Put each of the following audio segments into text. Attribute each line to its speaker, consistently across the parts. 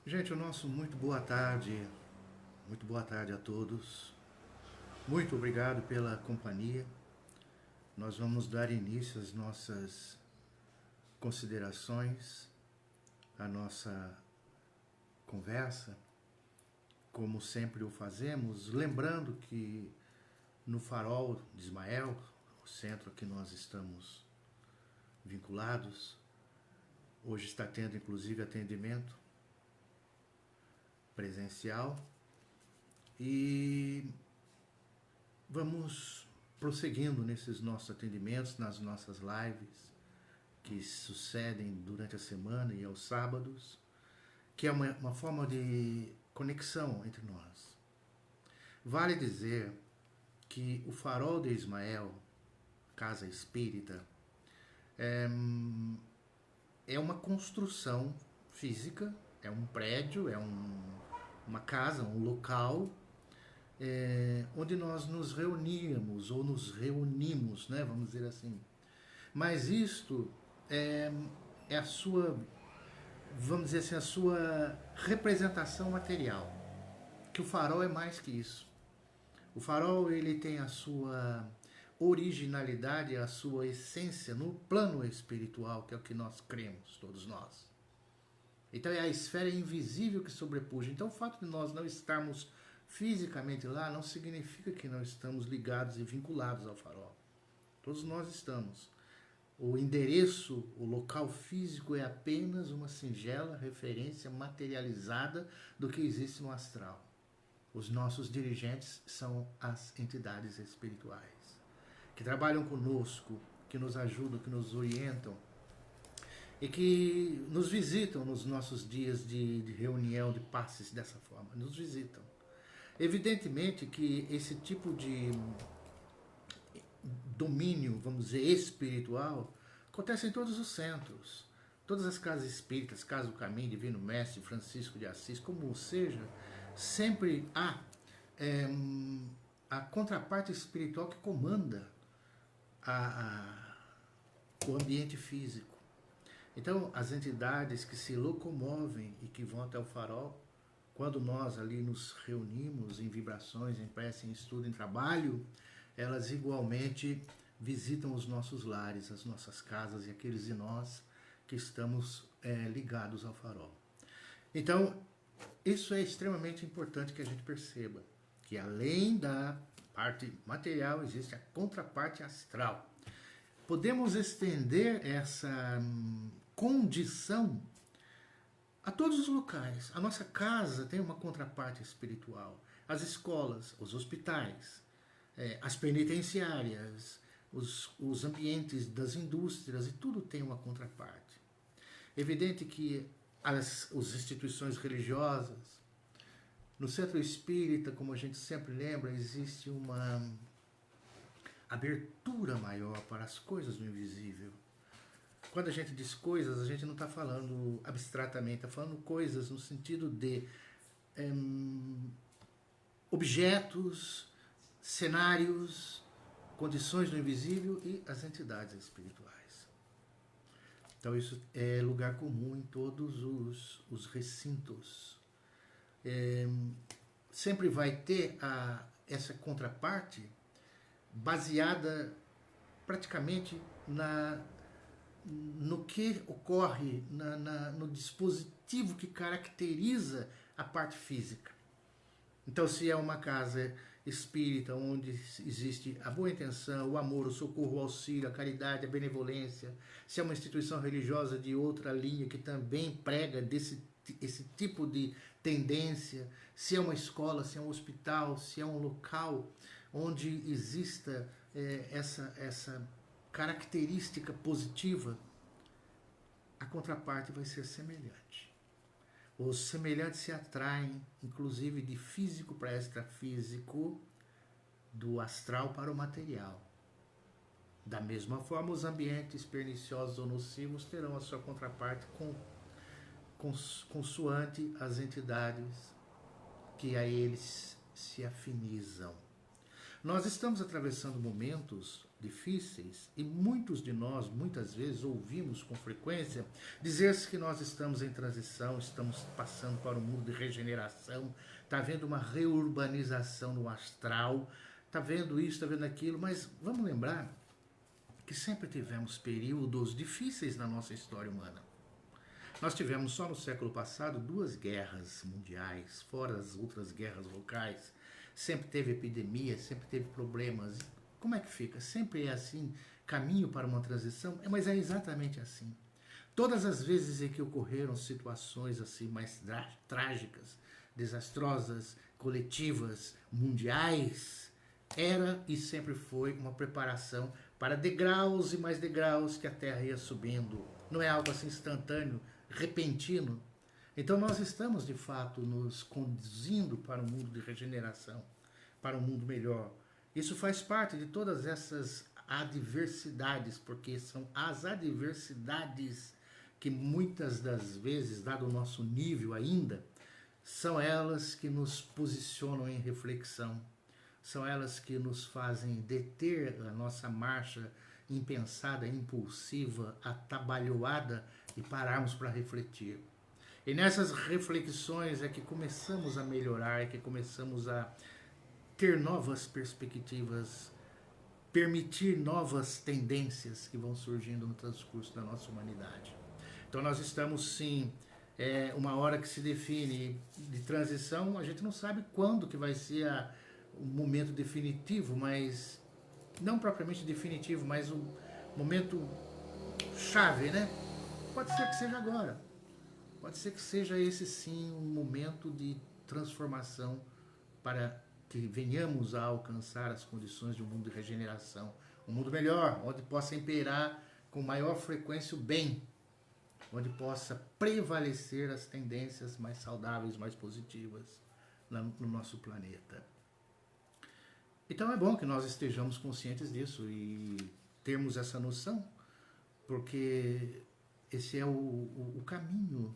Speaker 1: Gente, o nosso muito boa tarde a todos. Muito obrigado pela companhia. Nós vamos dar início às nossas considerações, à nossa conversa, como sempre o fazemos, lembrando que no Farol de Ismael, o centro a que nós estamos vinculados, hoje está tendo inclusive atendimento presencial e vamos prosseguindo nesses nossos atendimentos, nas nossas lives que sucedem durante a semana e aos sábados, que é uma forma de conexão entre nós. Vale dizer que o Farol de Ismael, Casa Espírita, é uma construção física, é um prédio, uma casa, um local onde nós nos reuníamos ou nos reunimos, né, vamos dizer assim. Mas isto é a sua, vamos dizer assim, a sua representação material. Que o farol é mais que isso. O farol ele tem a sua originalidade, a sua essência no plano espiritual, que é o que nós cremos, todos nós. Então é a esfera invisível que sobrepuja. Então o fato de nós não estarmos fisicamente lá não significa que não estamos ligados e vinculados ao farol. Todos nós estamos. O endereço, o local físico é apenas uma singela referência materializada do que existe no astral. Os nossos dirigentes são as entidades espirituais, que trabalham conosco, que nos ajudam, que nos orientam e que nos visitam nos nossos dias de reunião, de passes dessa forma. Nos visitam. Evidentemente que esse tipo de domínio, vamos dizer, espiritual, acontece em todos os centros. Todas as casas espíritas, Casa do Caminho, Divino Mestre, Francisco de Assis, como seja, sempre há a contraparte espiritual que comanda o ambiente físico. Então, as entidades que se locomovem e que vão até o farol, quando nós ali nos reunimos em vibrações, em prece, em estudo, em trabalho, elas igualmente visitam os nossos lares, as nossas casas e aqueles de nós que estamos ligados ao farol. Então, isso é extremamente importante que a gente perceba, que além da parte material, existe a contraparte astral. Podemos estender essa condição a todos os locais. A nossa casa tem uma contraparte espiritual. As escolas, os hospitais, as penitenciárias, os ambientes das indústrias, e tudo tem uma contraparte. Evidente que as instituições religiosas, no centro espírita, como a gente sempre lembra, existe uma abertura maior para as coisas do invisível. Quando a gente diz coisas, a gente não está falando abstratamente, está falando coisas no sentido de objetos, cenários, condições do invisível e as entidades espirituais. Então isso é lugar comum em todos os recintos. Sempre vai ter essa contraparte baseada praticamente no que ocorre, no dispositivo que caracteriza a parte física. Então, se é uma casa espírita onde existe a boa intenção, o amor, o socorro, o auxílio, a caridade, a benevolência, se é uma instituição religiosa de outra linha que também prega esse tipo de tendência, se é uma escola, se é um hospital, se é um local onde exista essa característica positiva, a contraparte vai ser semelhante. Os semelhantes se atraem, inclusive de físico para extrafísico, do astral para o material. Da mesma forma, os ambientes perniciosos ou nocivos terão a sua contraparte consoante as entidades que a eles se afinizam. Nós estamos atravessando momentos difíceis, e muitos de nós, muitas vezes, ouvimos com frequência dizer-se que nós estamos em transição, estamos passando para um mundo de regeneração, está havendo uma reurbanização no astral, está vendo isso, está vendo aquilo, mas vamos lembrar que sempre tivemos períodos difíceis na nossa história humana. Nós tivemos só no século passado 2 guerras mundiais, fora as outras guerras locais. Sempre teve epidemia, sempre teve problemas. Como é que fica? Sempre é assim, caminho para uma transição? Mas é exatamente assim. Todas as vezes em que ocorreram situações assim mais trágicas, desastrosas, coletivas, mundiais, era e sempre foi uma preparação para degraus e mais degraus que a Terra ia subindo. Não é algo assim instantâneo, repentino. Então nós estamos, de fato, nos conduzindo para um mundo de regeneração, para um mundo melhor. Isso faz parte de todas essas adversidades, porque são as adversidades que muitas das vezes, dado o nosso nível ainda, são elas que nos posicionam em reflexão, são elas que nos fazem deter a nossa marcha impensada, impulsiva, atabalhoada e pararmos para refletir. E nessas reflexões é que começamos a melhorar, é que começamos a ter novas perspectivas, permitir novas tendências que vão surgindo no transcurso da nossa humanidade. Então nós estamos sim, uma hora que se define de transição, a gente não sabe quando que vai ser o momento definitivo, mas não propriamente definitivo, mas um momento chave, né? Pode ser que seja agora. Pode ser que seja esse sim um momento de transformação para que venhamos a alcançar as condições de um mundo de regeneração. Um mundo melhor, onde possa imperar com maior frequência o bem, onde possa prevalecer as tendências mais saudáveis, mais positivas no nosso planeta. Então é bom que nós estejamos conscientes disso e termos essa noção, porque esse é o caminho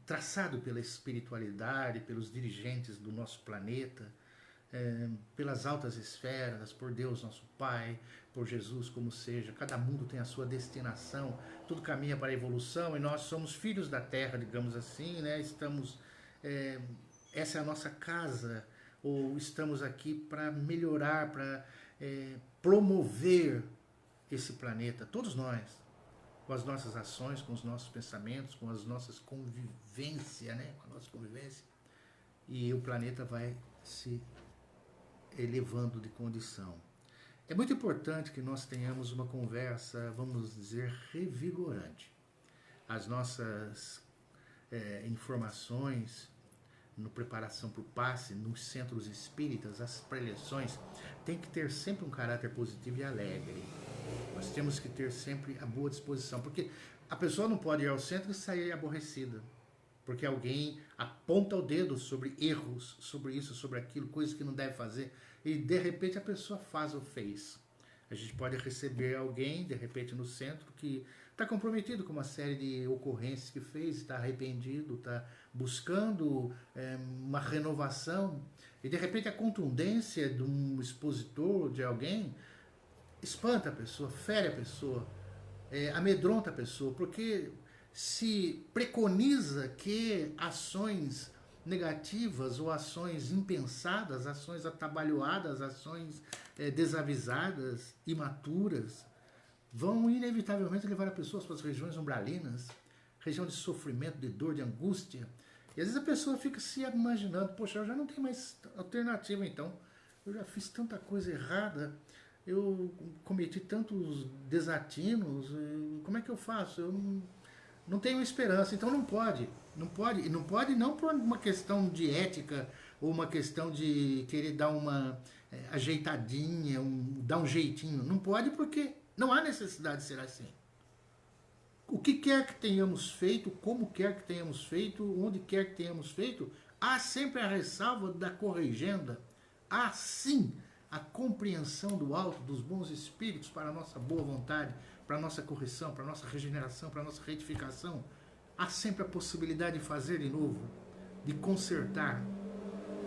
Speaker 1: traçado pela espiritualidade, pelos dirigentes do nosso planeta, pelas altas esferas, por Deus nosso Pai, por Jesus, como seja. Cada mundo tem a sua destinação, tudo caminha para a evolução e nós somos filhos da Terra, digamos assim, né? Estamos, essa é a nossa casa, ou estamos aqui para melhorar, para promover esse planeta, todos nós, com as nossas ações, com os nossos pensamentos, com as nossas convivências, né? Com a nossa convivência, e o planeta vai se elevando de condição. É muito importante que nós tenhamos uma conversa, vamos dizer, revigorante. As nossas informações, no preparação para o passe, nos centros espíritas, as preleções, tem que ter sempre um caráter positivo e alegre. Nós temos que ter sempre a boa disposição, porque a pessoa não pode ir ao centro e sair aborrecida, porque alguém aponta o dedo sobre erros, sobre isso, sobre aquilo, coisas que não deve fazer, e de repente a pessoa faz ou fez. A gente pode receber alguém, de repente no centro, que está comprometido com uma série de ocorrências que fez, está arrependido, está buscando uma renovação, e de repente a contundência de um expositor, de alguém, espanta a pessoa, fere a pessoa, amedronta a pessoa, porque se preconiza que ações negativas ou ações impensadas, ações atabalhoadas, ações desavisadas, imaturas, vão inevitavelmente levar a pessoas para as regiões umbralinas, região de sofrimento, de dor, de angústia. E às vezes a pessoa fica se imaginando, poxa, eu já não tenho mais alternativa então, eu já fiz tanta coisa errada, eu cometi tantos desatinos, como é que eu faço? Eu não tenho esperança, então não pode não por uma questão de ética ou uma questão de querer dar uma ajeitadinha, dar um jeitinho, não pode porque não há necessidade de ser assim. O que quer que tenhamos feito, como quer que tenhamos feito, onde quer que tenhamos feito, há sempre a ressalva da corrigenda, há sim a compreensão do alto, dos bons espíritos para a nossa boa vontade, para a nossa correção, para a nossa regeneração, para a nossa retificação. Há sempre a possibilidade de fazer de novo, de consertar.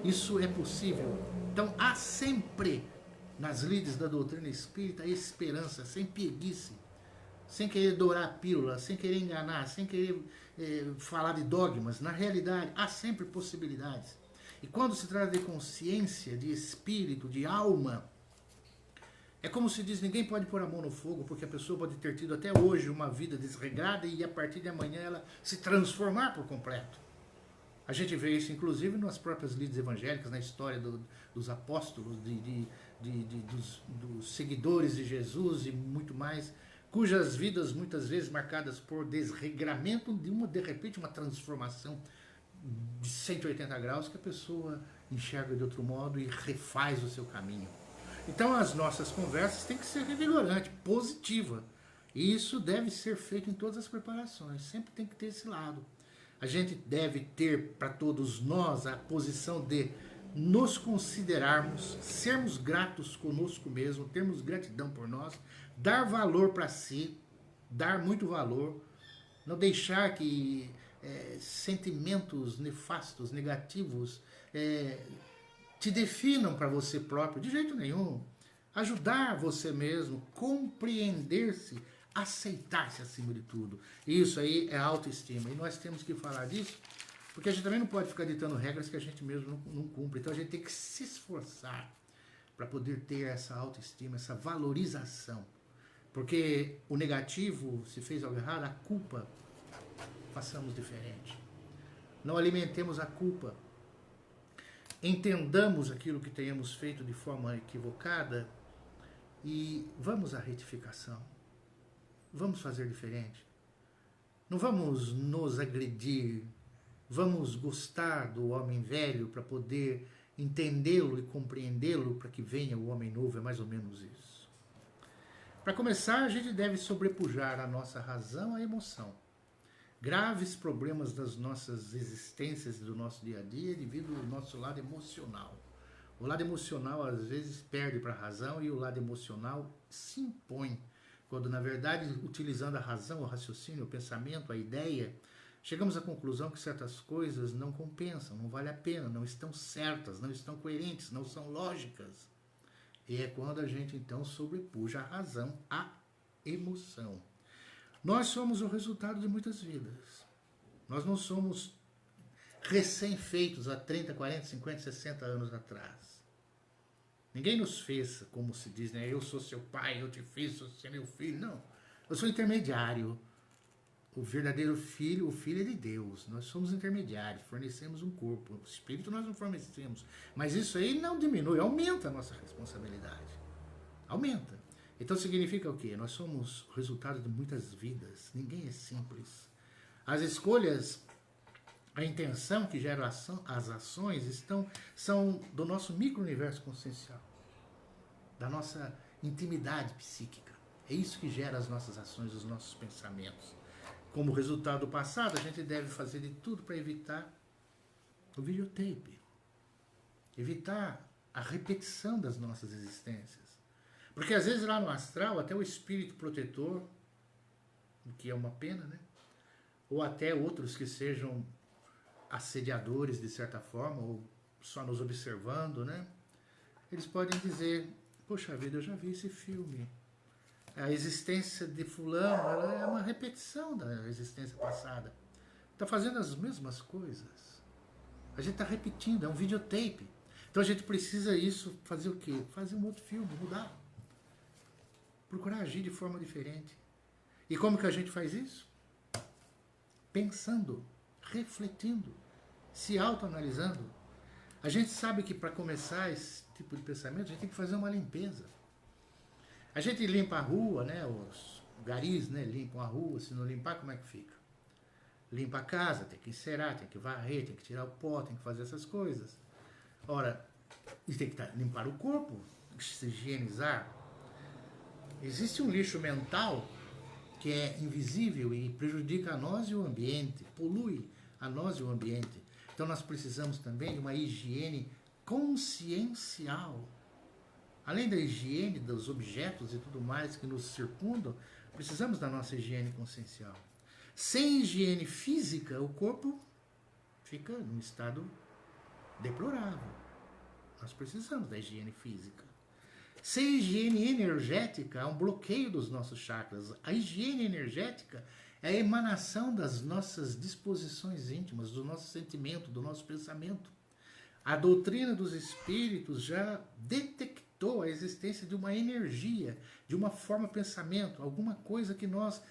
Speaker 1: Isso é possível. Então há sempre nas lides da doutrina espírita, a esperança, sem preguiça, sem querer dourar a pílula, sem querer enganar, sem querer falar de dogmas. Na realidade, há sempre possibilidades. E quando se trata de consciência, de espírito, de alma, é como se diz, ninguém pode pôr a mão no fogo, porque a pessoa pode ter tido até hoje uma vida desregrada e a partir de amanhã ela se transformar por completo. A gente vê isso, inclusive, nas próprias lides evangélicas, na história dos apóstolos, dos seguidores de Jesus e muito mais, cujas vidas muitas vezes marcadas por desregramento de repente, uma transformação de 180 graus que a pessoa enxerga de outro modo e refaz o seu caminho. Então as nossas conversas têm que ser revigorantes, positiva. E isso deve ser feito em todas as preparações, sempre tem que ter esse lado. A gente deve ter para todos nós a posição de nos considerarmos, sermos gratos conosco mesmo, termos gratidão por nós, dar valor para si, dar muito valor, não deixar que sentimentos nefastos, negativos, te definam para você próprio, de jeito nenhum. Ajudar você mesmo, compreender-se, aceitar-se acima de tudo. Isso aí é autoestima. E nós temos que falar disso, porque a gente também não pode ficar ditando regras que a gente mesmo não cumpre. Então a gente tem que se esforçar para poder ter essa autoestima, essa valorização. Porque o negativo, se fez algo errado, a culpa, façamos diferente. Não alimentemos a culpa. Entendamos aquilo que tenhamos feito de forma equivocada e vamos à retificação. Vamos fazer diferente. Não vamos nos agredir. Vamos gostar do homem velho para poder entendê-lo e compreendê-lo para que venha o homem novo. É mais ou menos isso. Para começar, a gente deve sobrepujar a nossa razão à emoção. Graves problemas das nossas existências e do nosso dia a dia devido ao nosso lado emocional. O lado emocional às vezes perde para a razão e o lado emocional se impõe. Quando na verdade, utilizando a razão, o raciocínio, o pensamento, a ideia, chegamos à conclusão que certas coisas não compensam, não vale a pena, não estão certas, não estão coerentes, não são lógicas. E é quando a gente então sobrepuja a razão à emoção. Nós somos o resultado de muitas vidas. Nós não somos recém-feitos há 30, 40, 50, 60 anos atrás. Ninguém nos fez, como se diz, né? Eu sou seu pai, eu te fiz, você é meu filho. Não. Eu sou intermediário. O verdadeiro filho, o filho é de Deus. Nós somos intermediários, fornecemos um corpo. O espírito nós não fornecemos. Mas isso aí não diminui, aumenta a nossa responsabilidade. Aumenta. Então significa o quê? Nós somos o resultado de muitas vidas. Ninguém é simples. As escolhas, a intenção que gera as ações são do nosso micro-universo consciencial, da nossa intimidade psíquica. É isso que gera as nossas ações, os nossos pensamentos. Como resultado do passado, a gente deve fazer de tudo para evitar o videotape, evitar a repetição das nossas existências. Porque às vezes lá no astral, até o espírito protetor, o que é uma pena, né? Ou até outros que sejam assediadores de certa forma, ou só nos observando, né? Eles podem dizer, poxa vida, eu já vi esse filme. A existência de fulano, ela é uma repetição da existência passada. Está fazendo as mesmas coisas. A gente está repetindo, é um videotape. Então a gente precisa isso, fazer o quê? Fazer um outro filme, mudar. Procurar agir de forma diferente. E como que a gente faz isso? Pensando, refletindo, se autoanalisando. A gente sabe que para começar esse tipo de pensamento, a gente tem que fazer uma limpeza. A gente limpa a rua, né? Os garis, né? Limpam a rua, se não limpar, como é que fica? Limpa a casa, tem que encerar, tem que varrer, tem que tirar o pó, tem que fazer essas coisas. Ora, e tem que limpar o corpo, se higienizar. Existe um lixo mental que é invisível e prejudica a nós e o ambiente, polui a nós e o ambiente. Então nós precisamos também de uma higiene consciencial. Além da higiene dos objetos e tudo mais que nos circundam, precisamos da nossa higiene consciencial. Sem higiene física, o corpo fica num estado deplorável. Nós precisamos da higiene física. Sem higiene energética, há um bloqueio dos nossos chakras. A higiene energética é a emanação das nossas disposições íntimas, do nosso sentimento, do nosso pensamento. A doutrina dos espíritos já detectou a existência de uma energia, de uma forma de pensamento, alguma coisa que nós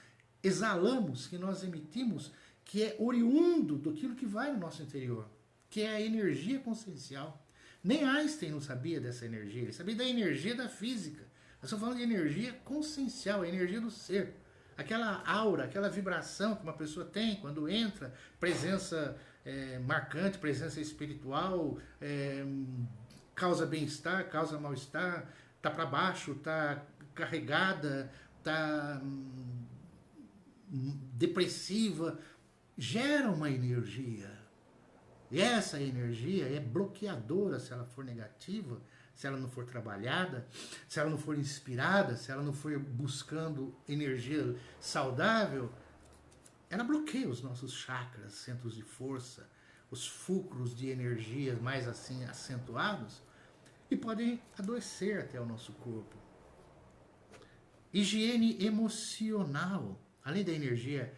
Speaker 1: exalamos, que nós emitimos, que é oriundo daquilo que vai no nosso interior, que é a energia consciencial. Nem Einstein não sabia dessa energia, ele sabia da energia da física. Nós estamos falando de energia consciencial, a energia do ser. Aquela aura, aquela vibração que uma pessoa tem quando entra, presença marcante, presença espiritual, causa bem-estar, causa mal-estar, tá para baixo, tá carregada, tá depressiva, gera uma energia. E essa energia é bloqueadora se ela for negativa, se ela não for trabalhada, se ela não for inspirada, se ela não for buscando energia saudável, ela bloqueia os nossos chakras, centros de força, os fulcros de energia mais assim acentuados e podem adoecer até o nosso corpo. Higiene emocional, além da energia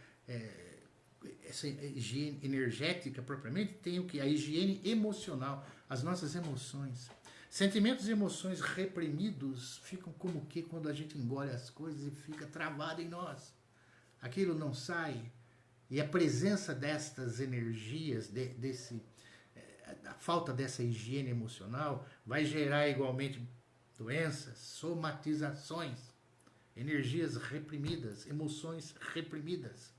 Speaker 1: essa higiene energética propriamente, tem o que? A higiene emocional, as nossas emoções. Sentimentos e emoções reprimidos ficam como que quando a gente engole as coisas e fica travado em nós. Aquilo não sai. E a presença destas energias, a falta dessa higiene emocional, vai gerar igualmente doenças, somatizações, energias reprimidas, emoções reprimidas.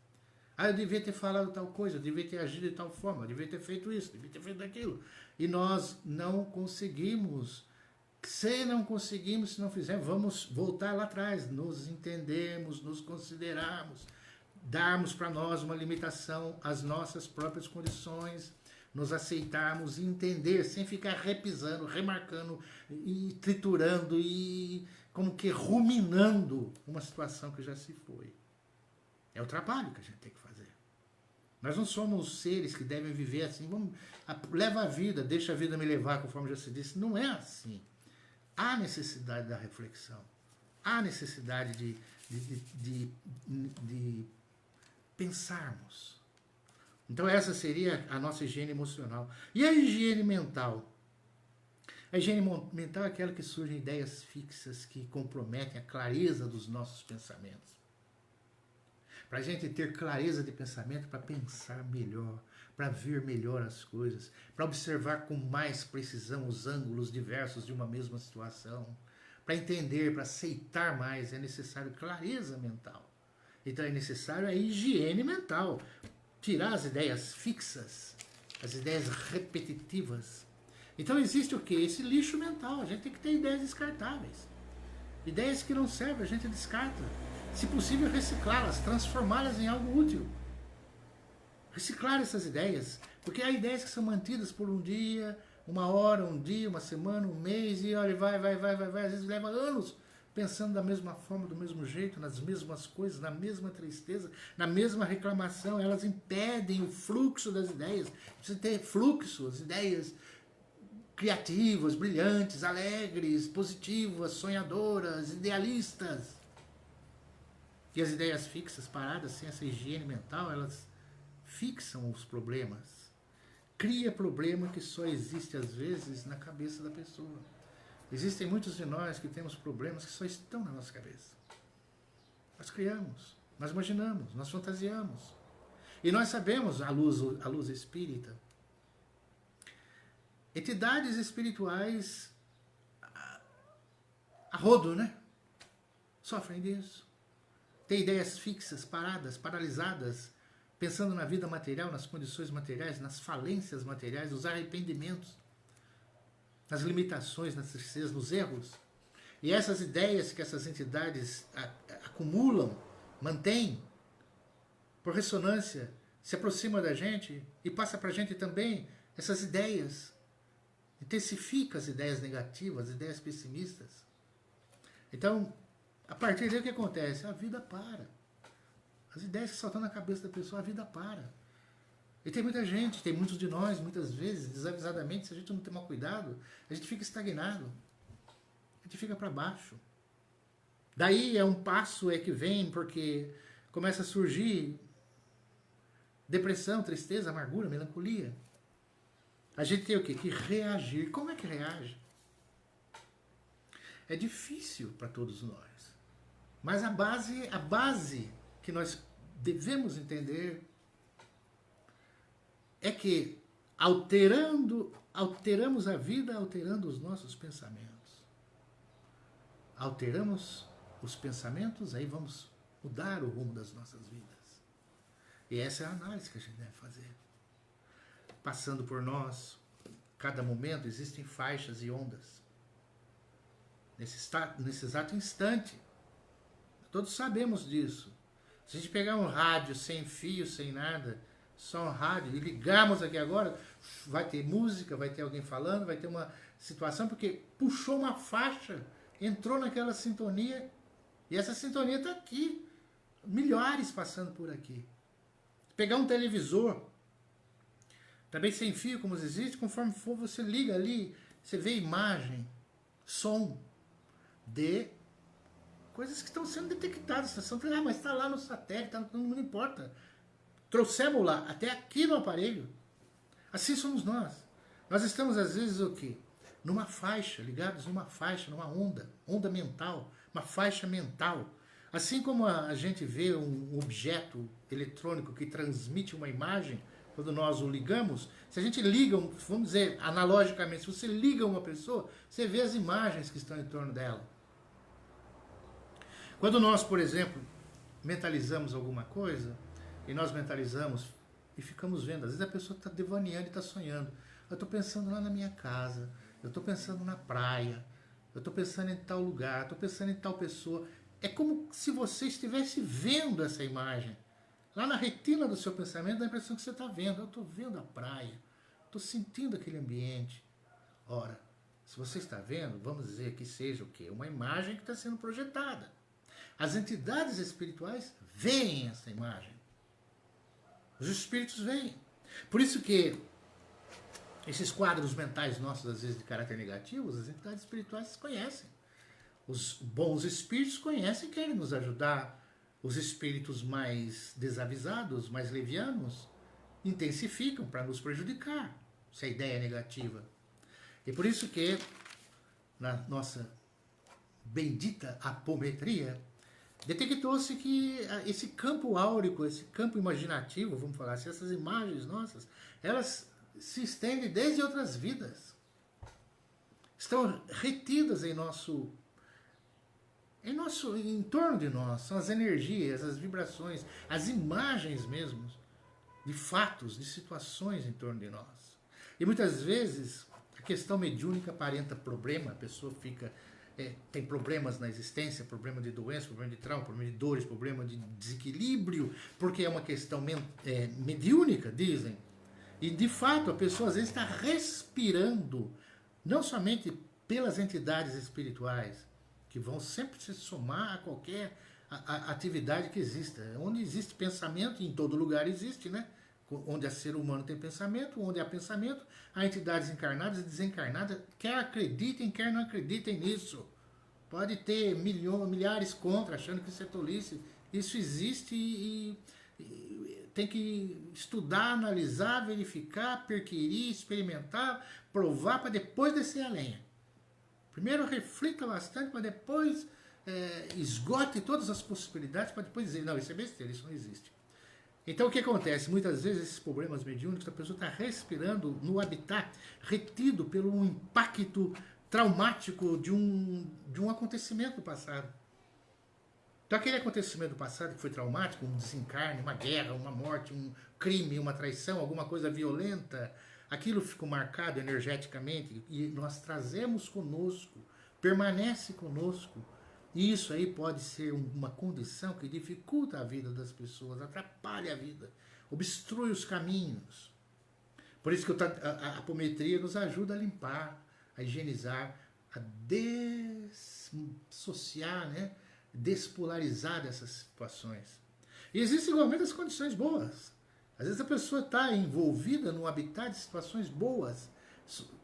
Speaker 1: Ah, eu devia ter falado tal coisa, eu devia ter agido de tal forma, eu devia ter feito isso, eu devia ter feito aquilo. E nós não conseguimos. Se não conseguimos, se não fizermos, vamos voltar lá atrás, nos entendermos, nos considerarmos, darmos para nós uma limitação às nossas próprias condições, nos aceitarmos e entender, sem ficar repisando, remarcando e triturando e como que ruminando uma situação que já se foi. É o trabalho que a gente tem que fazer. Nós não somos seres que devem viver assim, leva a vida, deixa a vida me levar, conforme já se disse. Não é assim. Há necessidade da reflexão. Há necessidade de pensarmos. Então essa seria a nossa higiene emocional. E a higiene mental? A higiene mental é aquela que surgem ideias fixas que comprometem a clareza dos nossos pensamentos. Para a gente ter clareza de pensamento, para pensar melhor, para ver melhor as coisas, para observar com mais precisão os ângulos diversos de uma mesma situação, para entender, para aceitar mais, é necessário clareza mental. Então é necessário a higiene mental, tirar as ideias fixas, as ideias repetitivas. Então existe o quê? Esse lixo mental, a gente tem que ter ideias descartáveis. Ideias que não servem, a gente descarta. Se possível, reciclá-las, transformá-las em algo útil. Reciclar essas ideias, porque há ideias que são mantidas por um dia, uma hora, um dia, uma semana, um mês, e olha, vai, às vezes leva anos pensando da mesma forma, do mesmo jeito, nas mesmas coisas, na mesma tristeza, na mesma reclamação, elas impedem o fluxo das ideias. Precisa ter fluxo, as ideias criativas, brilhantes, alegres, positivas, sonhadoras, idealistas. E as ideias fixas, paradas, sem essa higiene mental, elas fixam os problemas. Cria problema que só existe, às vezes, na cabeça da pessoa. Existem muitos de nós que temos problemas que só estão na nossa cabeça. Nós criamos, nós imaginamos, nós fantasiamos. E nós sabemos, à luz espírita, entidades espirituais a rodo, né? Sofrem disso. Tem ideias fixas, paradas, paralisadas, pensando na vida material, nas condições materiais, nas falências materiais, nos arrependimentos, nas limitações, nas tristezas, nos erros. E essas ideias que essas entidades acumulam, mantêm, por ressonância, se aproxima da gente e passa para a gente também essas ideias. Intensifica as ideias negativas, as ideias pessimistas. Então, a partir daí o que acontece? A vida para. As ideias que só estão na cabeça da pessoa, a vida para. E tem muita gente, tem muitos de nós, muitas vezes, desavisadamente, se a gente não tomar cuidado, a gente fica estagnado. gente fica para baixo. Daí é um passo que vem, porque começa a surgir depressão, tristeza, amargura, melancolia. A gente tem o quê? Que reagir. Como é que reage? É difícil para todos nós. Mas a base que nós devemos entender é que alteramos a vida alterando os nossos pensamentos. Alteramos os pensamentos, aí vamos mudar o rumo das nossas vidas. E essa é a análise que a gente deve fazer. Passando por nós, cada momento existem faixas e ondas. Nesse exato instante, todos sabemos disso. Se a gente pegar um rádio sem fio, sem nada, só um rádio, e ligarmos aqui agora, vai ter música, vai ter alguém falando, vai ter uma situação, porque puxou uma faixa, entrou naquela sintonia, e essa sintonia está aqui. Milhares passando por aqui. Pegar um televisor, também sem fio, como existe, conforme for, você liga ali, você vê imagem, som de coisas que estão sendo detectadas. Mas está lá no satélite, não importa. Trouxemos lá, até aqui no aparelho. Assim somos nós. Nós estamos, às vezes, o quê? Numa faixa, ligados numa faixa, numa onda mental, uma faixa mental. Assim como a gente vê um objeto eletrônico que transmite uma imagem, quando nós o ligamos, se a gente liga, vamos dizer, analogicamente, se você liga uma pessoa, você vê as imagens que estão em torno dela. Quando nós, por exemplo, mentalizamos alguma coisa, e nós mentalizamos e ficamos vendo, às vezes a pessoa está devaneando e está sonhando. Eu estou pensando lá na minha casa, eu estou pensando na praia, eu estou pensando em tal lugar, estou pensando em tal pessoa. É como se você estivesse vendo essa imagem. Lá na retina do seu pensamento dá a impressão que você está vendo. Eu estou vendo a praia, estou sentindo aquele ambiente. Ora, se você está vendo, vamos dizer que seja o quê? Uma imagem que está sendo projetada. As entidades espirituais veem essa imagem. Os espíritos veem. Por isso que esses quadros mentais nossos, às vezes de caráter negativo, as entidades espirituais conhecem. Os bons espíritos conhecem e querem nos ajudar. Os espíritos mais desavisados, mais levianos, intensificam para nos prejudicar, se a ideia é negativa. E por isso que, na nossa bendita apometria, detectou-se que esse campo áurico, esse campo imaginativo, vamos falar assim, essas imagens nossas, elas se estendem desde outras vidas. Estão retidas em torno de nós, são as energias, as vibrações, as imagens mesmo, de fatos, de situações em torno de nós. E muitas vezes a questão mediúnica aparenta problema, a pessoa tem problemas na existência, problema de doença, problema de trauma, problema de dores, problema de desequilíbrio, porque é uma questão mediúnica, dizem. E de fato a pessoa às vezes está respirando, não somente pelas entidades espirituais, que vão sempre se somar a qualquer atividade que exista. Onde existe pensamento, em todo lugar existe, né? Onde há ser humano tem pensamento, onde há pensamento, há entidades encarnadas e desencarnadas, quer acreditem, quer não acreditem nisso. Pode ter milhares contra, achando que isso é tolice. Isso existe e tem que estudar, analisar, verificar, perquirir, experimentar, provar, para depois descer a lenha. Primeiro reflita bastante, para depois esgote todas as possibilidades, para depois dizer, não, isso é besteira, isso não existe. Então o que acontece? Muitas vezes esses problemas mediúnicos, a pessoa está respirando no habitat, retido pelo impacto traumático de um acontecimento do passado. Então aquele acontecimento do passado que foi traumático, um desencarne, uma guerra, uma morte, um crime, uma traição, alguma coisa violenta, aquilo ficou marcado energeticamente e nós trazemos conosco, permanece conosco. E isso aí pode ser uma condição que dificulta a vida das pessoas, atrapalha a vida, obstrui os caminhos. Por isso que a apometria nos ajuda a limpar, a higienizar, a dissociar, né? Despolarizar dessas situações. E existem igualmente as condições boas. Às vezes a pessoa está envolvida num habitat de situações boas,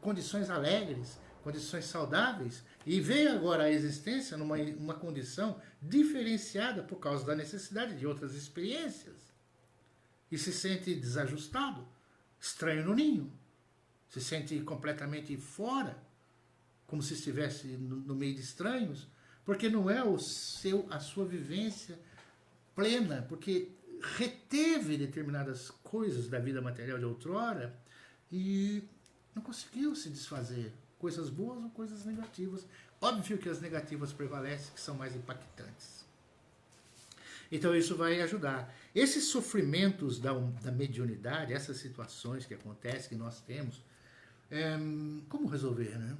Speaker 1: condições alegres, condições saudáveis, e veio agora à existência numa uma condição diferenciada por causa da necessidade de outras experiências. E se sente desajustado, estranho no ninho, se sente completamente fora, como se estivesse no meio de estranhos, porque não é a sua vivência plena, porque reteve determinadas coisas da vida material de outrora e não conseguiu se desfazer. Coisas boas ou coisas negativas. Óbvio que as negativas prevalecem, que são mais impactantes. Então isso vai ajudar. Esses sofrimentos da mediunidade, essas situações que acontecem, que nós temos, como resolver, né?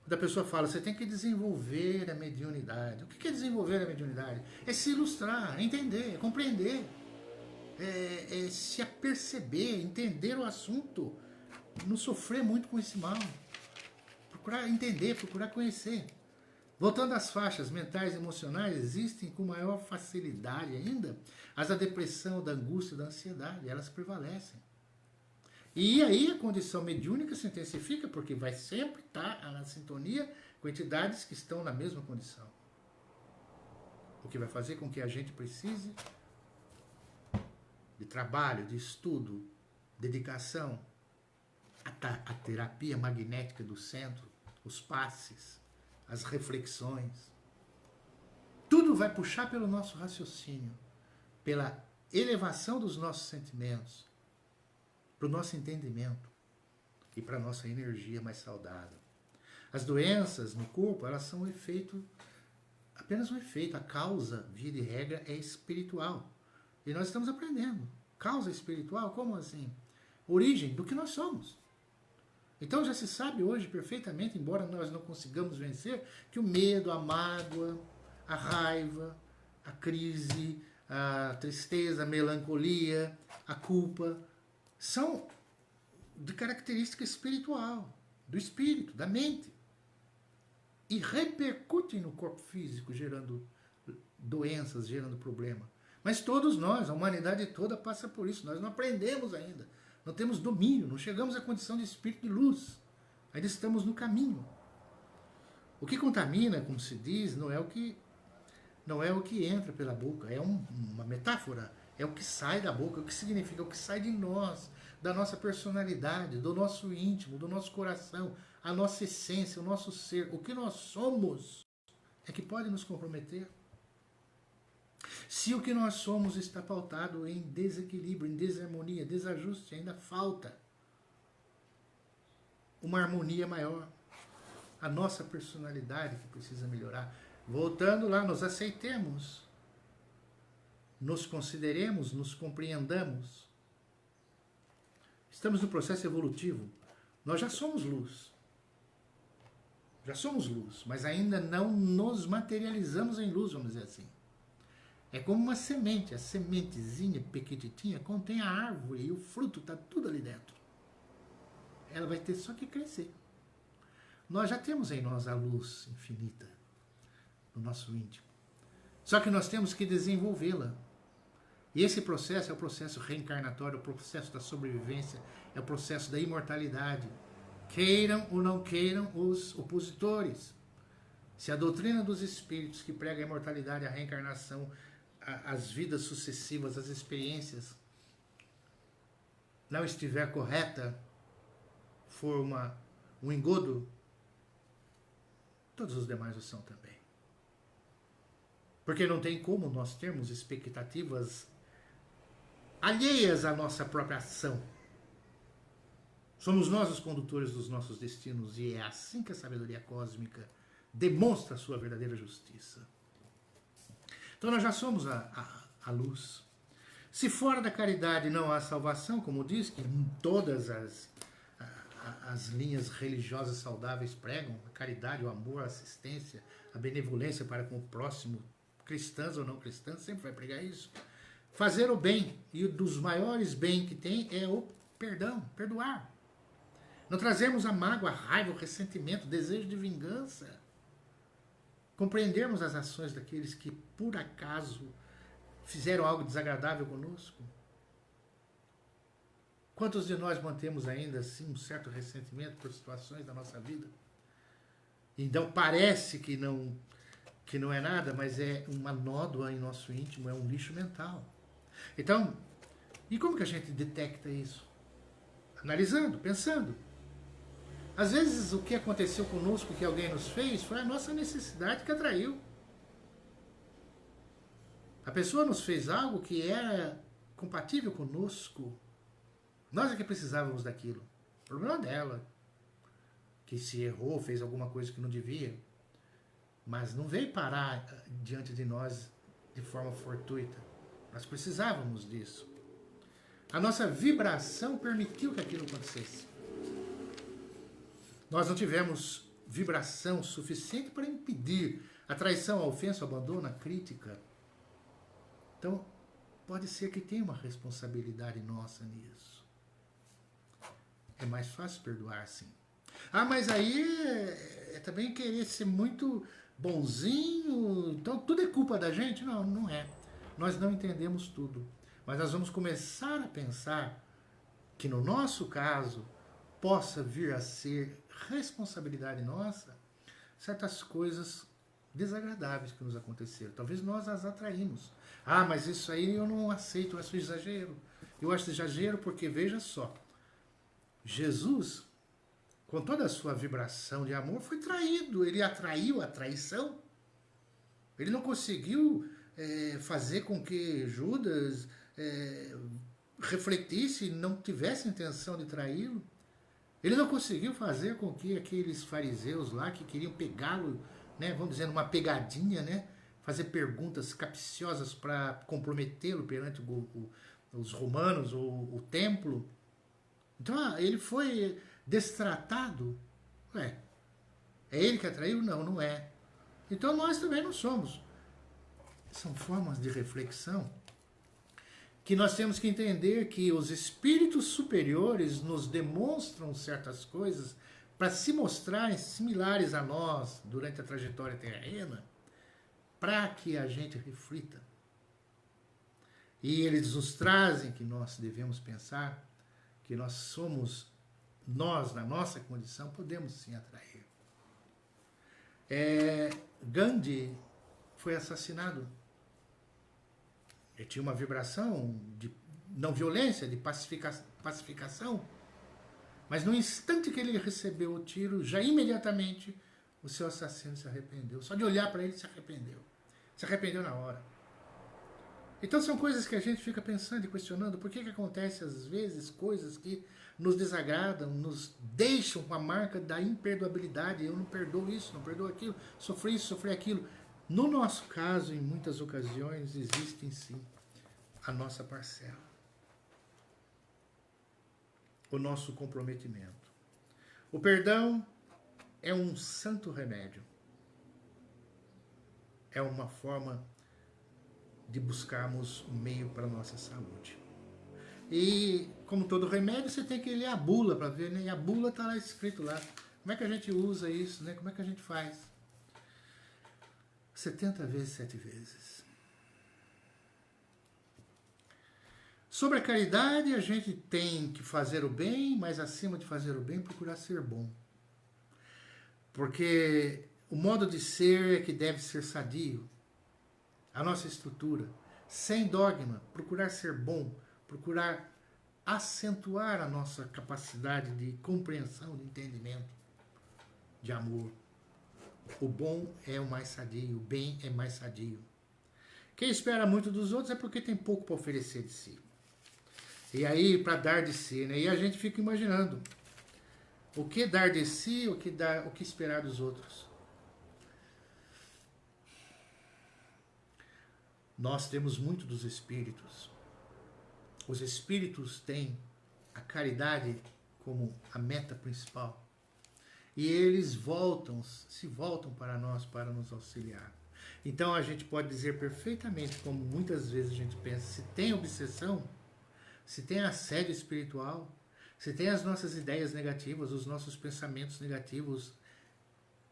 Speaker 1: Quando a pessoa fala, você tem que desenvolver a mediunidade. O que é desenvolver a mediunidade? É se ilustrar, é entender, é compreender, é se aperceber, entender o assunto, não sofrer muito com esse mal. Procurar entender, procurar conhecer. Voltando às faixas mentais e emocionais, existem com maior facilidade ainda as da depressão, da angústia, da ansiedade, elas prevalecem. E aí a condição mediúnica se intensifica, porque vai sempre estar na sintonia com entidades que estão na mesma condição. O que vai fazer com que a gente precise de trabalho, de estudo, dedicação, a terapia magnética do centro, os passes, as reflexões. Tudo vai puxar pelo nosso raciocínio, pela elevação dos nossos sentimentos, para o nosso entendimento e para a nossa energia mais saudável. As doenças no corpo, elas são um efeito, apenas um efeito. A causa, via de regra, é espiritual. E nós estamos aprendendo. Causa espiritual, como assim? Origem do que nós somos. Então já se sabe hoje perfeitamente, embora nós não consigamos vencer, que o medo, a mágoa, a raiva, a crise, a tristeza, a melancolia, a culpa, são de característica espiritual, do espírito, da mente. E repercutem no corpo físico, gerando doenças, gerando problema. Mas todos nós, a humanidade toda passa por isso. Nós não aprendemos ainda. Não temos domínio, não chegamos à condição de espírito de luz. Ainda estamos no caminho. O que contamina, como se diz, não é o que entra pela boca, é uma metáfora. É o que sai da boca, o que significa, o que sai de nós, da nossa personalidade, do nosso íntimo, do nosso coração, a nossa essência, o nosso ser, o que nós somos, é que pode nos comprometer. Se o que nós somos está pautado em desequilíbrio, em desarmonia, desajuste, ainda falta uma harmonia maior. A nossa personalidade que precisa melhorar. Voltando lá, nos aceitemos, nos consideremos, nos compreendamos. Estamos no processo evolutivo. Nós já somos luz. Já somos luz, mas ainda não nos materializamos em luz, vamos dizer assim. É como uma semente, a sementezinha pequititinha contém a árvore e o fruto está tudo ali dentro. Ela vai ter só que crescer. Nós já temos em nós a luz infinita, no nosso íntimo. Só que nós temos que desenvolvê-la. E esse processo é o processo reencarnatório, é o processo da sobrevivência, é o processo da imortalidade. Queiram ou não queiram os opositores. Se a doutrina dos espíritos que prega a imortalidade, a reencarnação, as vidas sucessivas, as experiências, não estiver correta, for um engodo, todos os demais o são também. Porque não tem como nós termos expectativas alheias à nossa própria ação. Somos nós os condutores dos nossos destinos e é assim que a sabedoria cósmica demonstra a sua verdadeira justiça. Então nós já somos a luz. Se fora da caridade não há salvação, como diz, que todas as linhas religiosas saudáveis pregam, a caridade, o amor, a assistência, a benevolência para com o próximo, cristãs ou não cristãs, sempre vai pregar isso. Fazer o bem, e um dos maiores bens que tem é o perdão, perdoar. Não trazermos a mágoa, a raiva, o ressentimento, o desejo de vingança. Compreendermos as ações daqueles que, por acaso, fizeram algo desagradável conosco. Quantos de nós mantemos ainda assim um certo ressentimento por situações da nossa vida? Então parece que não é nada, mas é uma nódoa em nosso íntimo, é um lixo mental. Então, e como que a gente detecta isso? Analisando, pensando. Às vezes o que aconteceu conosco, que alguém nos fez, foi a nossa necessidade que atraiu. A pessoa nos fez algo que era compatível conosco. Nós é que precisávamos daquilo. O problema dela, que se errou, fez alguma coisa que não devia, mas não veio parar diante de nós de forma fortuita. Nós precisávamos disso. A nossa vibração permitiu que aquilo acontecesse. Nós não tivemos vibração suficiente para impedir a traição, a ofensa, o abandono, a crítica. Então, pode ser que tenha uma responsabilidade nossa nisso. É mais fácil perdoar assim. Ah, mas aí é também querer ser muito bonzinho, então tudo é culpa da gente? Não, não é. Nós não entendemos tudo. Mas nós vamos começar a pensar que no nosso caso possa vir a ser responsabilidade nossa certas coisas desagradáveis que nos aconteceram. Talvez nós as atraímos. Ah, mas isso aí eu não aceito, eu acho exagero. Eu acho exagero porque, veja só, Jesus, com toda a sua vibração de amor, foi traído. Ele atraiu a traição. Ele não conseguiu fazer com que Judas refletisse e não tivesse intenção de traí-lo. Ele não conseguiu fazer com que aqueles fariseus lá que queriam pegá-lo, né, vamos dizer, numa pegadinha, né, fazer perguntas capciosas para comprometê-lo perante os romanos, o templo. Então ele foi destratado. Ué, é ele que atraiu? Não, não é. Então nós também não somos. São formas de reflexão que nós temos que entender que os espíritos superiores nos demonstram certas coisas para se mostrarem similares a nós durante a trajetória terrena, para que a gente reflita. E eles nos trazem que nós devemos pensar que nós somos, nós, na nossa condição, podemos sim atrair. Gandhi foi assassinado. Ele tinha uma vibração de não violência, de pacificação, mas no instante que ele recebeu o tiro, já imediatamente o seu assassino se arrependeu. Só de olhar para ele se arrependeu. Se arrependeu na hora. Então são coisas que a gente fica pensando e questionando por que acontece às vezes coisas que nos desagradam, nos deixam com a marca da imperdoabilidade. Eu não perdoo isso, não perdoo aquilo, sofri isso, sofri aquilo. No nosso caso, em muitas ocasiões, existe sim a nossa parcela. O nosso comprometimento. O perdão é um santo remédio. É uma forma de buscarmos um meio para a nossa saúde. E, como todo remédio, você tem que ler a bula para ver, né? E a bula está lá escrito lá. Como é que a gente usa isso, né? Como é que a gente faz? 70 vezes, 7 vezes. Sobre a caridade, a gente tem que fazer o bem, mas acima de fazer o bem, procurar ser bom. Porque o modo de ser é que deve ser sadio. A nossa estrutura, sem dogma, procurar ser bom, procurar acentuar a nossa capacidade de compreensão, de entendimento, de amor. O bom é o mais sadio, o bem é mais sadio. Quem espera muito dos outros é porque tem pouco para oferecer de si. E aí, para dar de si, né? E a gente fica imaginando o que dar de si, o que esperar dos outros. Nós temos muito dos espíritos. Os espíritos têm a caridade como a meta principal. E eles se voltam para nós para nos auxiliar. Então a gente pode dizer perfeitamente, como muitas vezes a gente pensa, se tem obsessão, se tem assédio espiritual, se tem as nossas ideias negativas, os nossos pensamentos negativos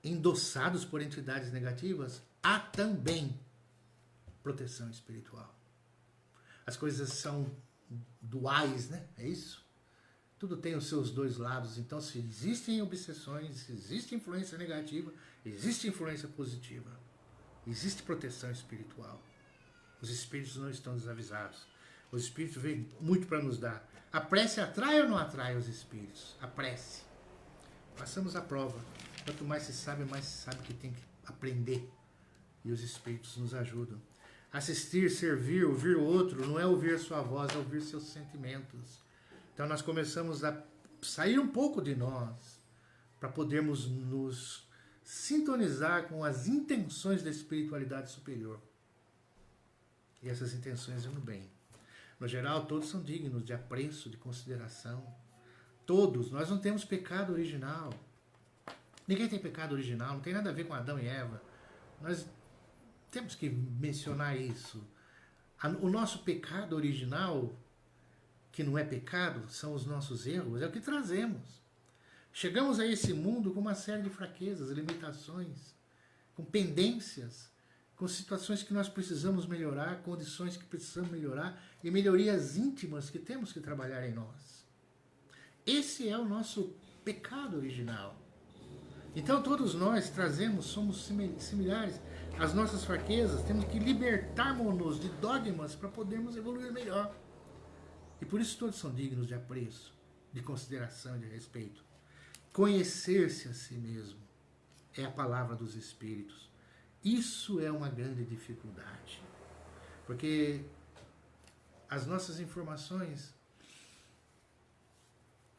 Speaker 1: endossados por entidades negativas, há também proteção espiritual. As coisas são duais, né? É isso? Tudo tem os seus dois lados. Então, se existem obsessões, se existe influência negativa, existe influência positiva. Existe proteção espiritual. Os espíritos não estão desavisados. Os espíritos vêm muito para nos dar. A prece atrai ou não atrai os espíritos? A prece. Passamos a prova. Quanto mais se sabe, mais se sabe que tem que aprender. E os espíritos nos ajudam. Assistir, servir, ouvir o outro, não é ouvir a sua voz, é ouvir seus sentimentos. Então nós começamos a sair um pouco de nós, para podermos nos sintonizar com as intenções da espiritualidade superior. E essas intenções no bem. No geral, todos são dignos de apreço, de consideração. Todos. Nós não temos pecado original. Ninguém tem pecado original, não tem nada a ver com Adão e Eva. Nós temos que mencionar isso. O nosso pecado original, que não é pecado, são os nossos erros, é o que trazemos. Chegamos a esse mundo com uma série de fraquezas, limitações, com pendências, com situações que nós precisamos melhorar, condições que precisamos melhorar e melhorias íntimas que temos que trabalhar em nós. Esse é o nosso pecado original. Então todos nós trazemos, somos similares. As nossas fraquezas, temos que libertarmos-nos de dogmas para podermos evoluir melhor. E por isso todos são dignos de apreço, de consideração, de respeito. Conhecer-se a si mesmo é a palavra dos espíritos. Isso é uma grande dificuldade. Porque as nossas informações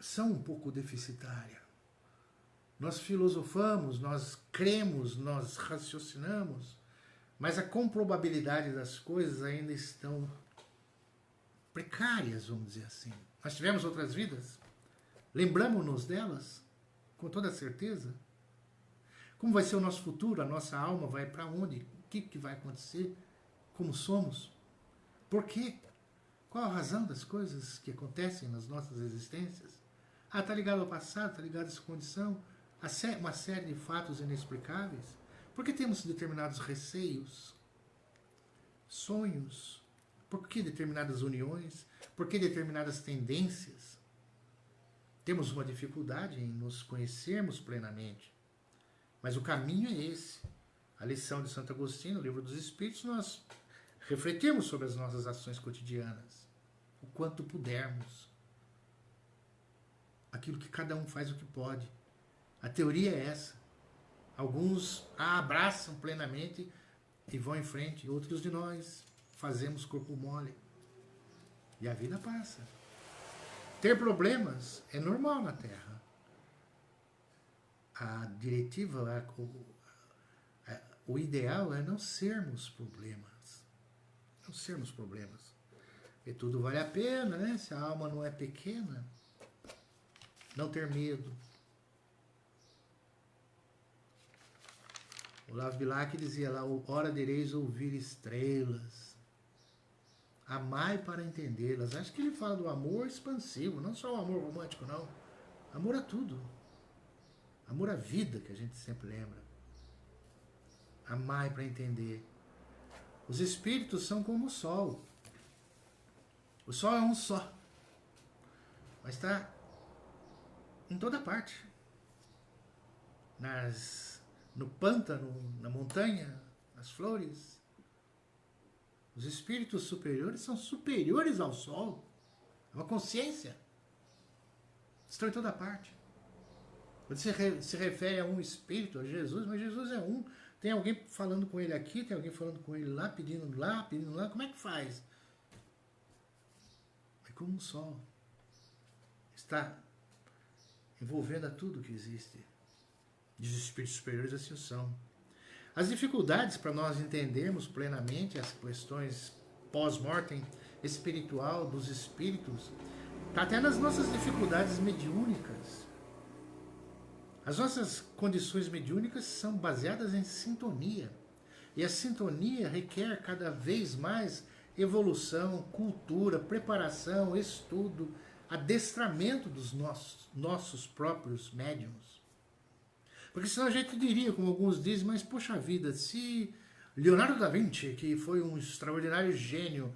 Speaker 1: são um pouco deficitárias. Nós filosofamos, nós cremos, nós raciocinamos, mas a comprobabilidade das coisas ainda estão precárias, vamos dizer assim. Nós tivemos outras vidas? Lembramos-nos delas? Com toda certeza? Como vai ser o nosso futuro? A nossa alma vai para onde? O que vai acontecer? Como somos? Por quê? Qual a razão das coisas que acontecem nas nossas existências? Ah, está ligado ao passado, está ligado a essa condição? Uma série de fatos inexplicáveis? Por que temos determinados receios, sonhos? Por que determinadas uniões? Por que determinadas tendências? Temos uma dificuldade em nos conhecermos plenamente. Mas o caminho é esse. A lição de Santo Agostinho, no Livro dos Espíritos, nós refletimos sobre as nossas ações cotidianas. O quanto pudermos. Aquilo que cada um faz o que pode. A teoria é essa. Alguns a abraçam plenamente e vão em frente. Outros de nós fazemos corpo mole. E a vida passa. Ter problemas é normal na Terra. A diretiva, o ideal é não sermos problemas. Não sermos problemas. E tudo vale a pena, né? Se a alma não é pequena, não ter medo. Olavo Bilac dizia lá, ora dereis ouvir estrelas, amai para entendê-las. Acho que ele fala do amor expansivo, não só o amor romântico, não. Amor a tudo. Amor à vida, que a gente sempre lembra. Amai para entender. Os espíritos são como o sol. O sol é um só. Mas está em toda parte. No pântano, na montanha, nas flores. Os espíritos superiores são superiores ao sol. É uma consciência. Estão em toda parte. Quando você se refere a um espírito, a Jesus, mas Jesus é um. Tem alguém falando com ele aqui, tem alguém falando com ele lá, pedindo lá. Como é que faz? É como um sol. Está envolvendo a tudo que existe. E os espíritos superiores assim são. As dificuldades para nós entendermos plenamente as questões pós-mortem espiritual dos espíritos está até nas nossas dificuldades mediúnicas. As nossas condições mediúnicas são baseadas em sintonia. E a sintonia requer cada vez mais evolução, cultura, preparação, estudo, adestramento dos nossos próprios médiuns. Porque senão a gente diria, como alguns dizem, mas poxa vida, se Leonardo da Vinci, que foi um extraordinário gênio,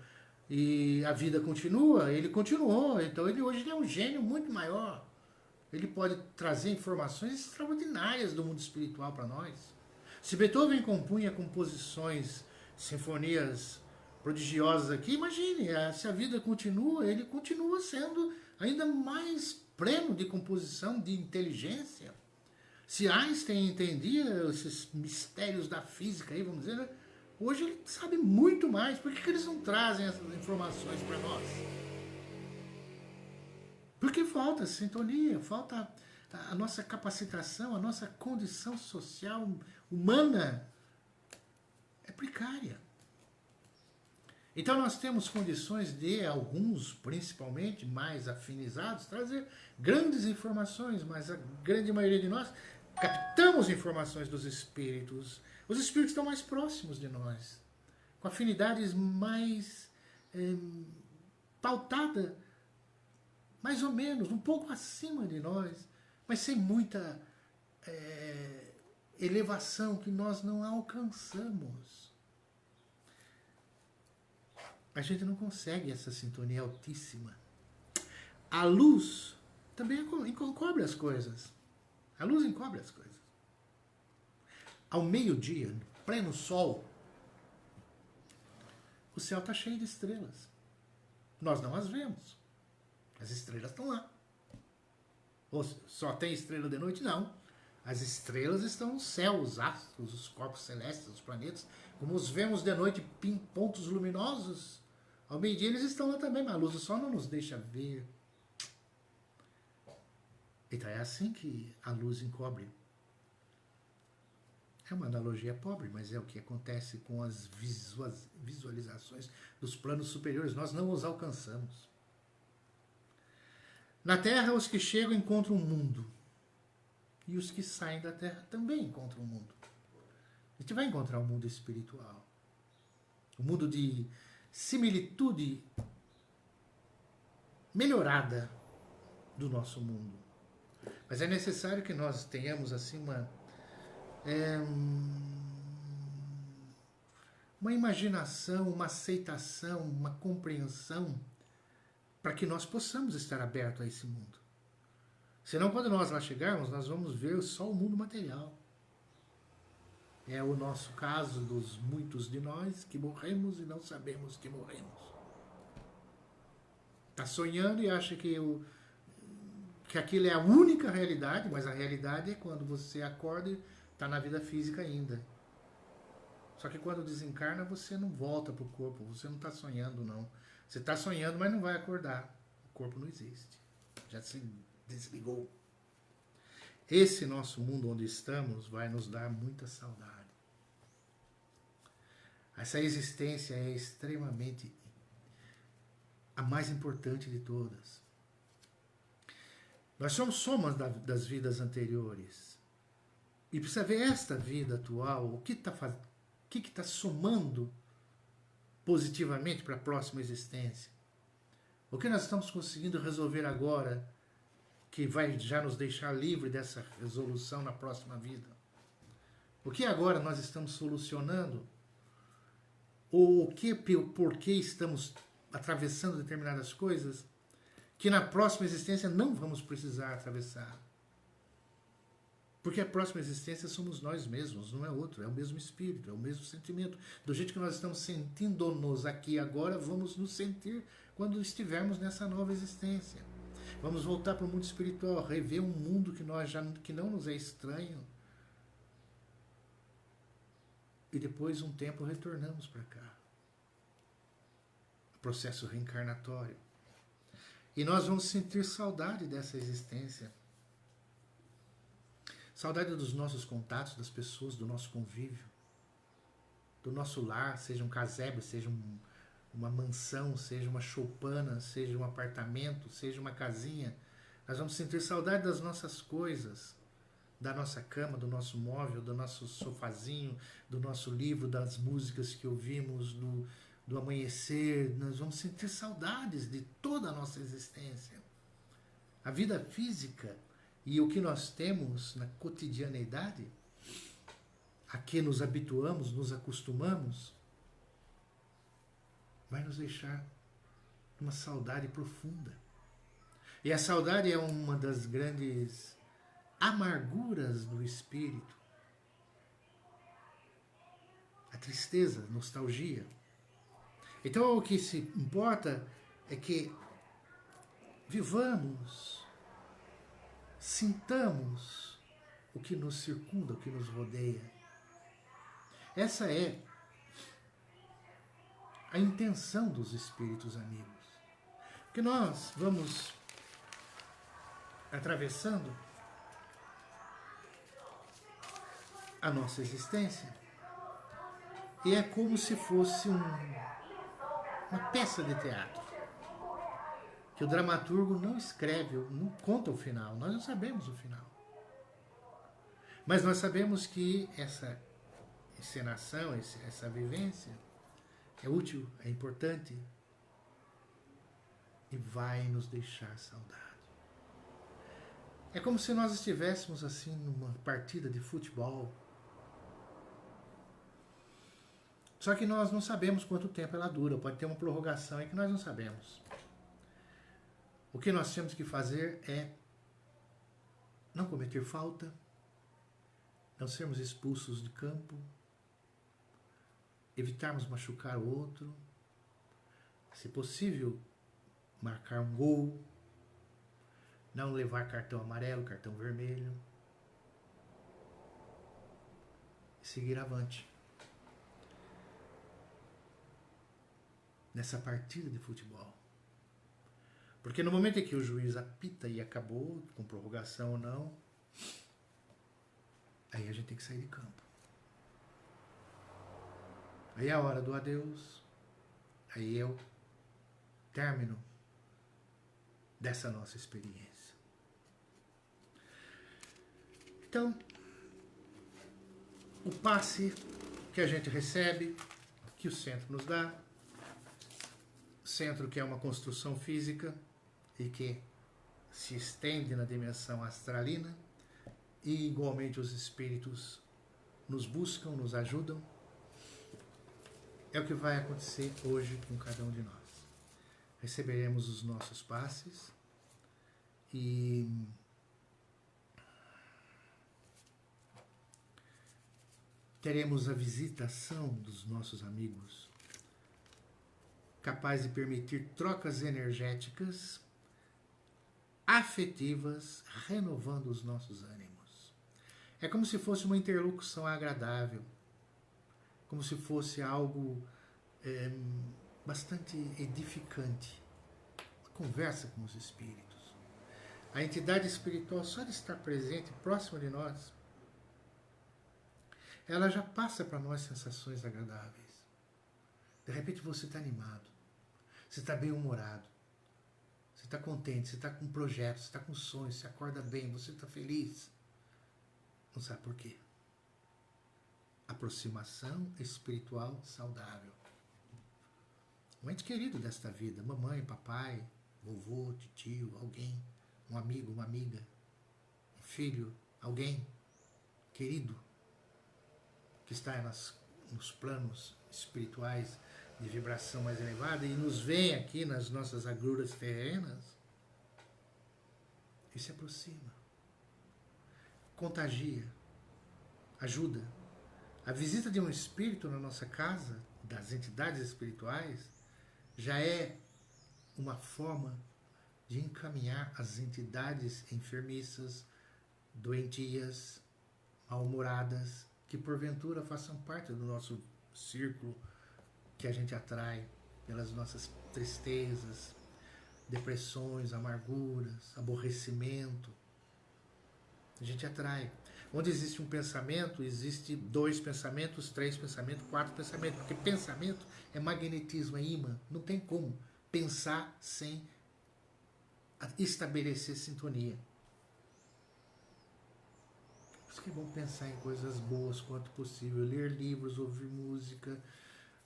Speaker 1: e a vida continua, ele continuou. Então hoje ele é um gênio muito maior. Ele pode trazer informações extraordinárias do mundo espiritual para nós. Se Beethoven compunha composições, sinfonias prodigiosas aqui, imagine, se a vida continua, ele continua sendo ainda mais pleno de composição, de inteligência. Se Einstein entendia esses mistérios da física, aí, vamos dizer, né? Hoje ele sabe muito mais. Por que eles não trazem essas informações para nós? Porque falta sintonia, falta a nossa capacitação, a nossa condição social humana é precária. Então nós temos condições de, alguns principalmente mais afinizados, trazer grandes informações, mas a grande maioria de nós captamos informações dos espíritos. Os espíritos estão mais próximos de nós, com afinidades mais pautada, mais ou menos, um pouco acima de nós, mas sem muita elevação que nós não alcançamos. A gente não consegue essa sintonia altíssima. A luz também encobre as coisas. A luz encobre as coisas. Ao meio-dia, no pleno sol, o céu está cheio de estrelas. Nós não as vemos. As estrelas estão lá. Ou só tem estrela de noite? Não. As estrelas estão no céu, os astros, os corpos celestes, os planetas. Como os vemos de noite, pontos luminosos, ao meio-dia eles estão lá também, mas a luz do sol não nos deixa ver. Então é assim que a luz encobre. É uma analogia pobre, mas é o que acontece com as visualizações dos planos superiores. Nós não os alcançamos. Na Terra, os que chegam encontram um mundo. E os que saem da Terra também encontram um mundo. A gente vai encontrar um mundo espiritual. Um mundo de similitude melhorada do nosso mundo. Mas é necessário que nós tenhamos assim uma imaginação, uma aceitação, uma compreensão para que nós possamos estar abertos a esse mundo. Senão, quando nós lá chegarmos, nós vamos ver só o mundo material. É o nosso caso dos muitos de nós que morremos e não sabemos que morremos. Está sonhando e acha que aquilo é a única realidade, mas a realidade é quando você acorda e está na vida física ainda. Só que quando desencarna, você não volta para o corpo, você não está sonhando, não. Você está sonhando, mas não vai acordar. O corpo não existe. Já se desligou. Esse nosso mundo onde estamos vai nos dar muita saudade. Essa existência é extremamente a mais importante de todas. Nós somos somas das vidas anteriores. E precisa ver esta vida atual, o que está somando positivamente para a próxima existência. O que nós estamos conseguindo resolver agora, que vai já nos deixar livre dessa resolução na próxima vida. O que agora nós estamos solucionando, ou por que estamos atravessando determinadas coisas, que na próxima existência não vamos precisar atravessar. Porque a próxima existência somos nós mesmos, não é outro, é o mesmo espírito, é o mesmo sentimento. Do jeito que nós estamos sentindo-nos aqui agora, vamos nos sentir quando estivermos nessa nova existência. Vamos voltar para o mundo espiritual, rever um mundo que não nos é estranho. E depois, um tempo, retornamos para cá. O processo reencarnatório. E nós vamos sentir saudade dessa existência. Saudade dos nossos contatos, das pessoas, do nosso convívio, do nosso lar, seja um casebre, seja uma mansão, seja uma choupana, seja um apartamento, seja uma casinha. Nós vamos sentir saudade das nossas coisas, da nossa cama, do nosso móvel, do nosso sofazinho, do nosso livro, das músicas que ouvimos, do amanhecer. Nós vamos sentir saudades de toda a nossa existência. A vida física e o que nós temos na cotidianeidade, a que nos habituamos, nos acostumamos, vai nos deixar uma saudade profunda. E a saudade é uma das grandes amarguras do espírito. A tristeza, a nostalgia. Então o que se importa é que vivamos, sintamos o que nos circunda, o que nos rodeia. Essa é a intenção dos espíritos amigos. Porque nós vamos atravessando a nossa existência e é como se fosse uma peça de teatro que o dramaturgo não escreve, não conta o final. Nós não sabemos o final. Mas nós sabemos que essa encenação, essa vivência é útil, é importante e vai nos deixar saudade. É como se nós estivéssemos assim numa partida de futebol. Só que nós não sabemos quanto tempo ela dura. Pode ter uma prorrogação aí que nós não sabemos. O que nós temos que fazer é não cometer falta, não sermos expulsos de campo, evitarmos machucar o outro, se possível, marcar um gol, não levar cartão amarelo, cartão vermelho, e seguir avante. Nessa partida de futebol. Porque no momento em que o juiz apita e acabou, com prorrogação ou não, aí a gente tem que sair de campo. Aí é a hora do adeus, aí é o término dessa nossa experiência. Então, o passe que a gente recebe, que o centro nos dá, centro que é uma construção física e que se estende na dimensão astralina, e igualmente os espíritos nos buscam, nos ajudam, é o que vai acontecer hoje com cada um de nós. Receberemos os nossos passes e teremos a visitação dos nossos amigos, capaz de permitir trocas energéticas, afetivas, renovando os nossos ânimos. É como se fosse uma interlocução agradável, como se fosse algo bastante edificante. Uma conversa com os espíritos. A entidade espiritual, só de estar presente, próxima de nós, ela já passa para nós sensações agradáveis. De repente você está animado, você está bem-humorado, você está contente, você está com um projeto, você está com sonhos, você acorda bem, você está feliz. Não sabe por quê? Aproximação espiritual saudável. Um ente querido desta vida, mamãe, papai, vovô, tio, alguém, um amigo, uma amiga, um filho, alguém querido que está nos planos espirituais de vibração mais elevada e nos vem aqui nas nossas agruras terrenas e se aproxima, contagia, ajuda. A visita de um espírito na nossa casa, das entidades espirituais, já é uma forma de encaminhar as entidades enfermiças, doentias, mal-humoradas, que porventura façam parte do nosso círculo que a gente atrai pelas nossas tristezas, depressões, amarguras, aborrecimento. A gente atrai. Onde existe um pensamento, existe 2 pensamentos, 3 pensamentos, 4 pensamentos. Porque pensamento é magnetismo, é imã. Não tem como pensar sem estabelecer sintonia. Por isso que é bom pensar em coisas boas quanto possível. Ler livros, ouvir música,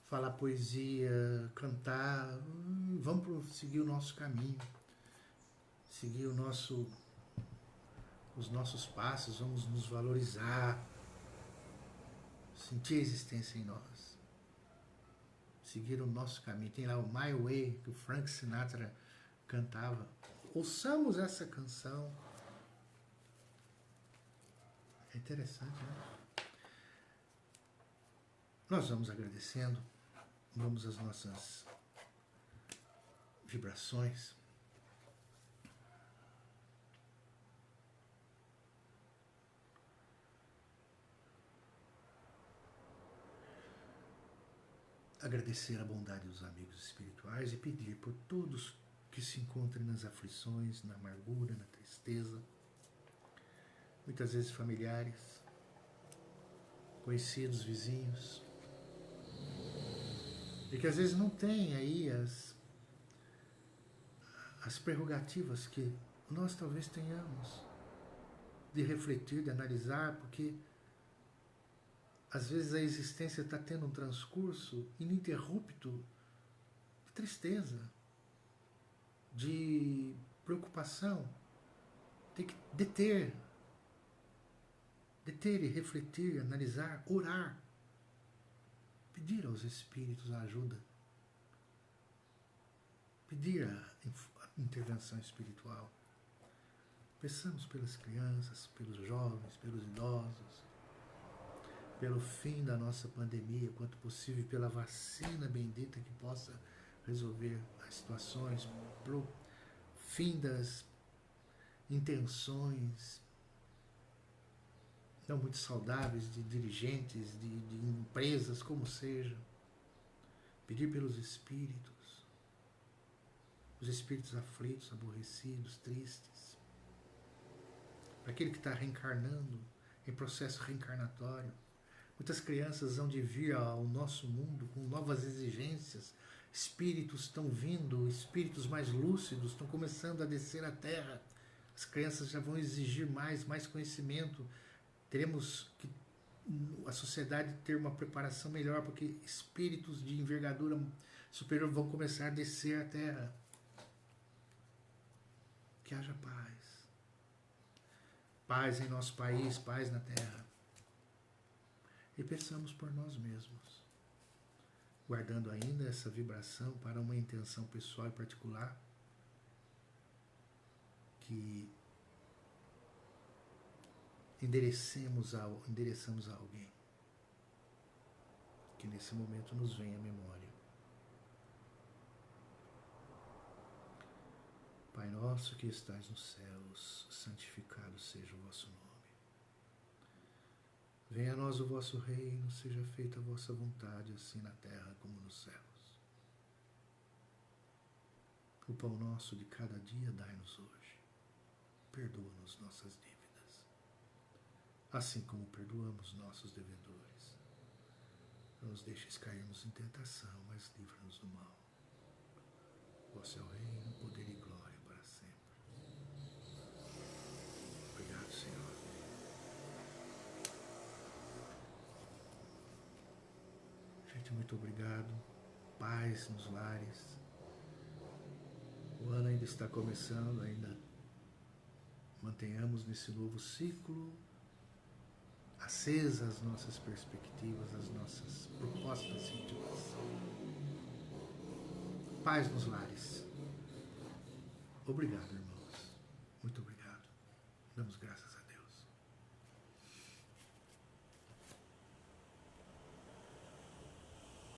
Speaker 1: falar poesia, cantar. Vamos seguir o nosso caminho. Seguir os nossos passos, vamos nos valorizar, sentir a existência em nós, seguir o nosso caminho. Tem lá o My Way, que o Frank Sinatra cantava. Ouçamos essa canção. É interessante, né? Nós vamos agradecendo, vamos às nossas vibrações. Agradecer a bondade dos amigos espirituais e pedir por todos que se encontrem nas aflições, na amargura, na tristeza, muitas vezes familiares, conhecidos, vizinhos, e que às vezes não têm aí as prerrogativas que nós talvez tenhamos de refletir, de analisar, porque às vezes a existência está tendo um transcurso ininterrupto de tristeza, de preocupação. Tem que deter e refletir, analisar, orar, pedir aos espíritos a ajuda, pedir a intervenção espiritual. Peçamos pelas crianças, pelos jovens, pelos idosos, pelo fim da nossa pandemia, quanto possível, pela vacina bendita que possa resolver as situações, pelo fim das intenções não muito saudáveis de dirigentes, de empresas, como seja. Pedir pelos espíritos, os espíritos aflitos, aborrecidos, tristes, para aquele que está reencarnando, em processo reencarnatório. Muitas crianças vão de vir ao nosso mundo com novas exigências, espíritos estão vindo, espíritos mais lúcidos estão começando a descer à Terra. As crianças já vão exigir mais conhecimento. Teremos que a sociedade ter uma preparação melhor, porque espíritos de envergadura superior vão começar a descer à Terra. Que haja paz. Paz em nosso país, paz na Terra. E peçamos por nós mesmos, guardando ainda essa vibração para uma intenção pessoal e particular, que endereçamos a alguém, que nesse momento nos venha à memória. Pai nosso que estais nos céus, santificado seja o vosso nome. Venha a nós o vosso reino, seja feita a vossa vontade, assim na terra como nos céus. O pão nosso de cada dia dai-nos hoje. Perdoa-nos nossas dívidas, assim como perdoamos nossos devedores. Não nos deixes cairmos em tentação, mas livra-nos do mal. Vosso é o reino, poder e glória para sempre. Obrigado, Senhor. Gente, muito obrigado. Paz nos lares. O ano ainda está começando, ainda mantenhamos nesse novo ciclo acesas as nossas perspectivas, as nossas propostas de inovação. Paz nos lares. Obrigado, irmãos. Muito obrigado. Damos graças